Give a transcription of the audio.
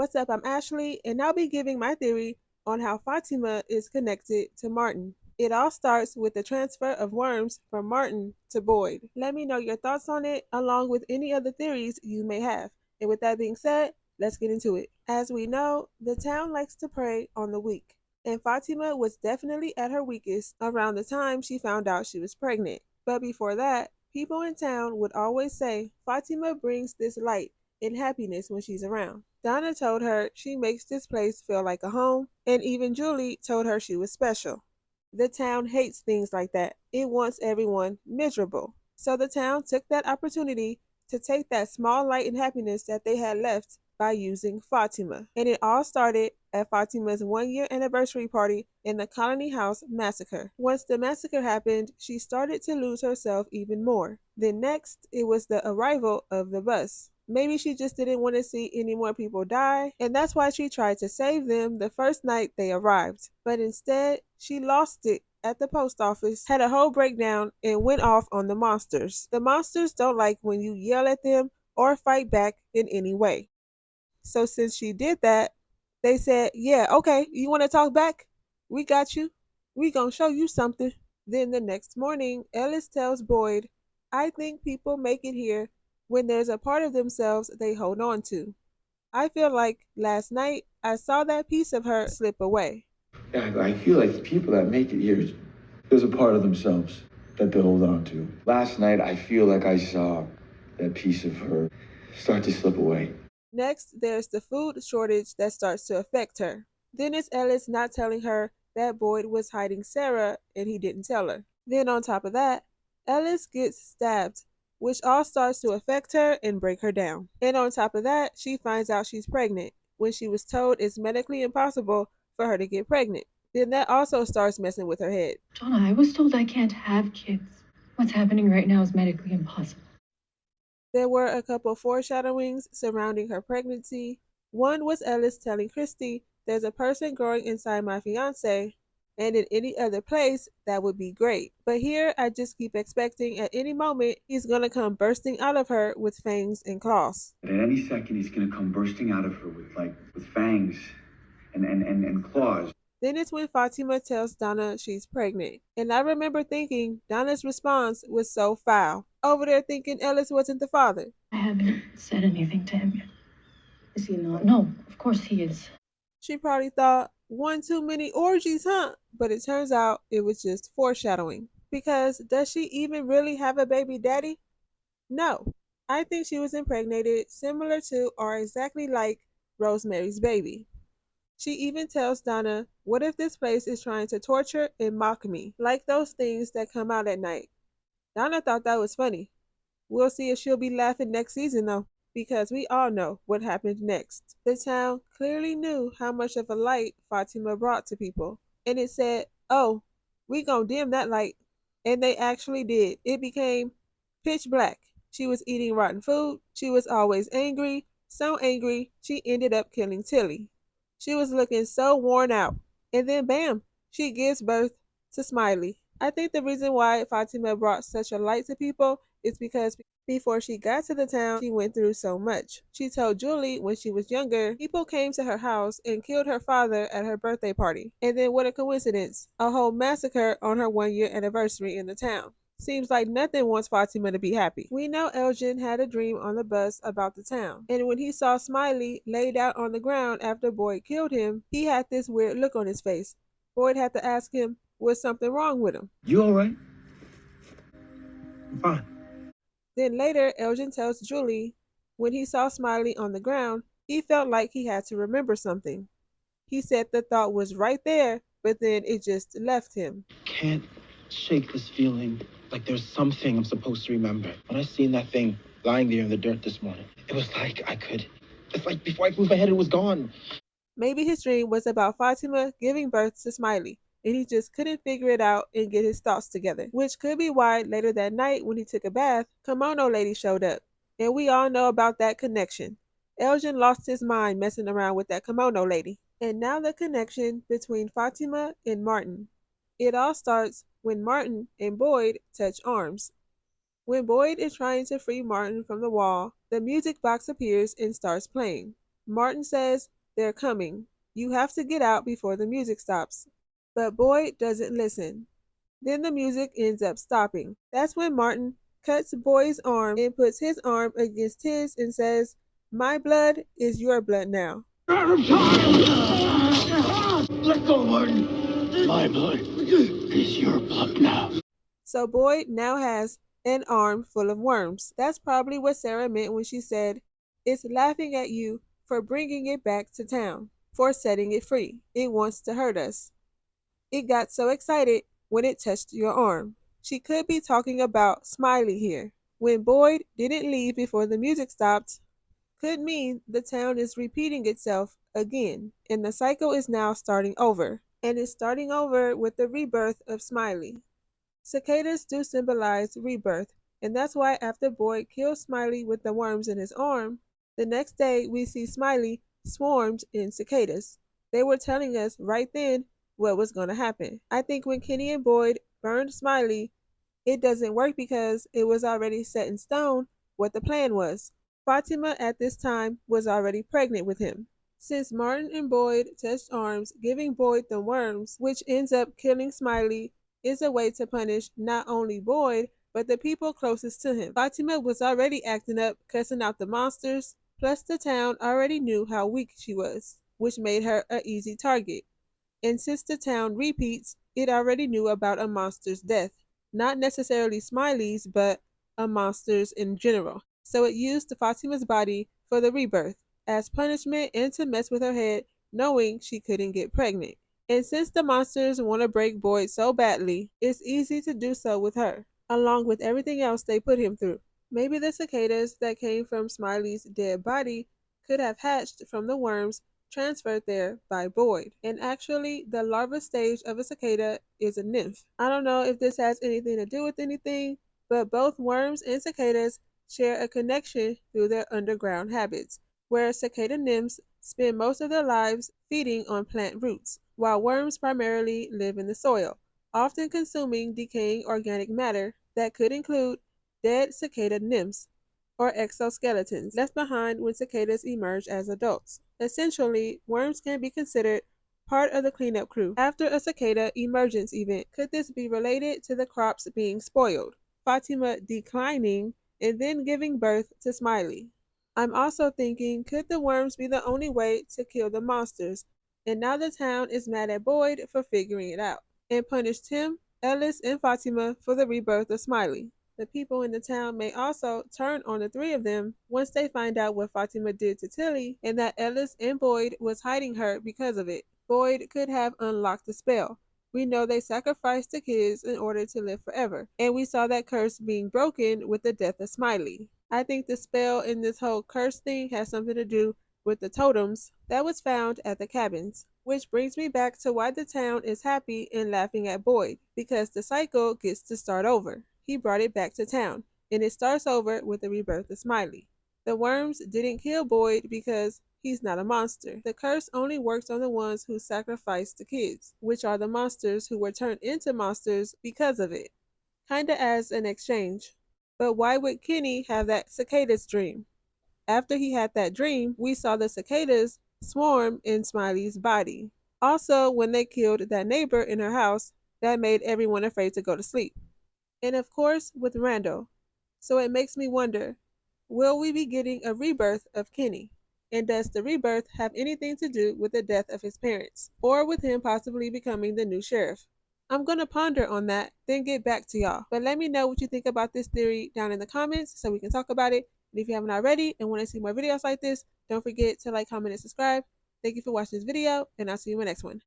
What's up? I'm Ashley, and I'll be giving my theory on how Fatima is connected to Martin. It all starts with the transfer of worms from Martin to Boyd. Let me know your thoughts on it, along with any other theories you may have. And with that being said, let's get into it. As we know, the town likes to prey on the weak, and Fatima was definitely at her weakest around the time she found out she was pregnant. But before that, people in town would always say Fatima brings this light and happiness when she's around. Donna told her she makes this place feel like a home, and even Julie told her she was special. The town hates things like that. It wants everyone miserable. So the town took that opportunity to take that small light and happiness that they had left by using Fatima. And it all started at Fatima's 1 year anniversary party in the Colony House massacre. Once the massacre happened, she started to lose herself even more. Then next, it was the arrival of the bus. Maybe she just didn't want to see any more people die, and that's why she tried to save them the first night they arrived. But instead, she lost it at the post office, had a whole breakdown, and went off on the monsters. The monsters don't like when you yell at them or fight back in any way. So since she did that, they said, yeah, okay, you want to talk back? We got you. We gonna show you something. Then the next morning, Ellis tells Boyd, I think people make it here when there's a part of themselves they hold on to. I feel like last night I saw that piece of her slip away. Yeah, I feel like the people that make it here, there's a part of themselves that they hold on to. Last night, I feel like I saw that piece of her start to slip away. Next, there's the food shortage that starts to affect her. Then it's Ellis not telling her that Boyd was hiding Sarah and he didn't tell her. Then, on top of that, Ellis gets stabbed, which all starts to affect her and break her down. And on top of that, she finds out she's pregnant when she was told it's medically impossible for her to get pregnant. Then that also starts messing with her head. Donna, I was told I can't have kids. What's happening right now is medically impossible. There were a couple foreshadowings surrounding her pregnancy. One was Ellis telling Christy, there's a person growing inside my fiance, and in any other place, that would be great. But here, I just keep expecting at any moment he's gonna come bursting out of her with fangs and claws. At any second, he's gonna come bursting out of her with fangs and claws. Then it's when Fatima tells Donna she's pregnant. And I remember thinking Donna's response was so foul. Over there thinking Ellis wasn't the father. I haven't said anything to him yet. Is he not? No, of course he is. She probably thought, one too many orgies, huh? But it turns out it was just foreshadowing. Because does she even really have a baby daddy? No. I think she was impregnated similar to or exactly like Rosemary's Baby. She even tells Donna, what if this place is trying to torture and mock me, like those things that come out at night? Donna thought that was funny. We'll see if she'll be laughing next season though, because we all know what happened next. The town clearly knew how much of a light Fatima brought to people, and it said, oh, we gonna dim that light. And they actually did. It became pitch black. She was eating rotten food. She was always angry, so angry she ended up killing Tilly. She was looking so worn out. And then bam, she gives birth to Smiley. I think the reason why Fatima brought such a light to people is because before she got to the town, she went through so much. She told Julie when she was younger, people came to her house and killed her father at her birthday party. And then what a coincidence, a whole massacre on her 1 year anniversary in the town. Seems like nothing wants Fatima to be happy. We know Elgin had a dream on the bus about the town, and when he saw Smiley laid out on the ground after Boyd killed him, he had this weird look on his face. Boyd had to ask him, was something wrong with him? You all right? I'm fine. Then later, Elgin tells Julie when he saw Smiley on the ground, he felt like he had to remember something. He said the thought was right there, but then it just left him. Can't shake this feeling like there's something I'm supposed to remember. When I seen that thing lying there in the dirt this morning, it was like it's like before I moved my head, it was gone. Maybe his dream was about Fatima giving birth to Smiley, and he just couldn't figure it out and get his thoughts together. Which could be why later that night when he took a bath, Kimono Lady showed up. And we all know about that connection. Elgin lost his mind messing around with that Kimono Lady. And now the connection between Fatima and Martin. It all starts when Martin and Boyd touch arms. When Boyd is trying to free Martin from the wall, the music box appears and starts playing. Martin says, "They're coming. You have to get out before the music stops." But Boyd doesn't listen. Then the music ends up stopping. That's when Martin cuts Boyd's arm and puts his arm against his and says, "My blood is your blood now." Out of time! Let go, Martin. My blood is your blood now. So Boyd now has an arm full of worms. That's probably what Sarah meant when she said, "It's laughing at you for bringing it back to town, for setting it free. It wants to hurt us. It got so excited when it touched your arm." She could be talking about Smiley here. When Boyd didn't leave before the music stopped, could mean the town is repeating itself again, and the cycle is now starting over. And it's starting over with the rebirth of Smiley. Cicadas do symbolize rebirth, and that's why after Boyd kills Smiley with the worms in his arm, the next day we see Smiley swarmed in cicadas. They were telling us right then what was going to happen. I think when Kenny and Boyd burned Smiley, it doesn't work because it was already set in stone what the plan was. Fatima at this time was already pregnant with him. Since Martin and Boyd touched arms, giving Boyd the worms, which ends up killing Smiley, is a way to punish not only Boyd, but the people closest to him. Fatima was already acting up, cussing out the monsters, plus the town already knew how weak she was, which made her an easy target. And since the town repeats, it already knew about a monster's death. Not necessarily Smiley's, but a monster's in general. So it used Fatima's body for the rebirth, as punishment and to mess with her head, knowing she couldn't get pregnant. And since the monsters want to break Boyd so badly, it's easy to do so with her, along with everything else they put him through. Maybe the cicadas that came from Smiley's dead body could have hatched from the worms transferred there by Boyd. And actually, the larva stage of a cicada is a nymph. I don't know if this has anything to do with anything, but both worms and cicadas share a connection through their underground habits, where cicada nymphs spend most of their lives feeding on plant roots, while worms primarily live in the soil, often consuming decaying organic matter that could include dead cicada nymphs or exoskeletons left behind when cicadas emerge as adults. Essentially, worms can be considered part of the cleanup crew after a cicada emergence event. Could this be related to the crops being spoiled, Fatima declining, and then giving birth to Smiley? I'm also thinking, could the worms be the only way to kill the monsters? And now the town is mad at Boyd for figuring it out, and punished him, Ellis, and Fatima for the rebirth of Smiley. The people in the town may also turn on the three of them once they find out what Fatima did to Tilly and that Ellis and Boyd was hiding her because of it. Boyd could have unlocked the spell. We know they sacrificed the kids in order to live forever, and we saw that curse being broken with the death of Smiley. I think the spell in this whole curse thing has something to do with the totems that was found at the cabins. Which brings me back to why the town is happy and laughing at Boyd, because the cycle gets to start over. He brought it back to town, and it starts over with the rebirth of Smiley. The worms didn't kill Boyd because he's not a monster. The curse only works on the ones who sacrificed the kids, which are the monsters who were turned into monsters because of it, kinda as an exchange. But why would Kenny have that cicadas dream? After he had that dream, we saw the cicadas swarm in Smiley's body. Also, when they killed that neighbor in her house, that made everyone afraid to go to sleep. And of course, with Randall. So it makes me wonder, will we be getting a rebirth of Kenny? And does the rebirth have anything to do with the death of his parents, or with him possibly becoming the new sheriff? I'm going to ponder on that, then get back to y'all. But let me know what you think about this theory down in the comments so we can talk about it. And if you haven't already and want to see more videos like this, don't forget to like, comment, and subscribe. Thank you for watching this video, and I'll see you in my next one.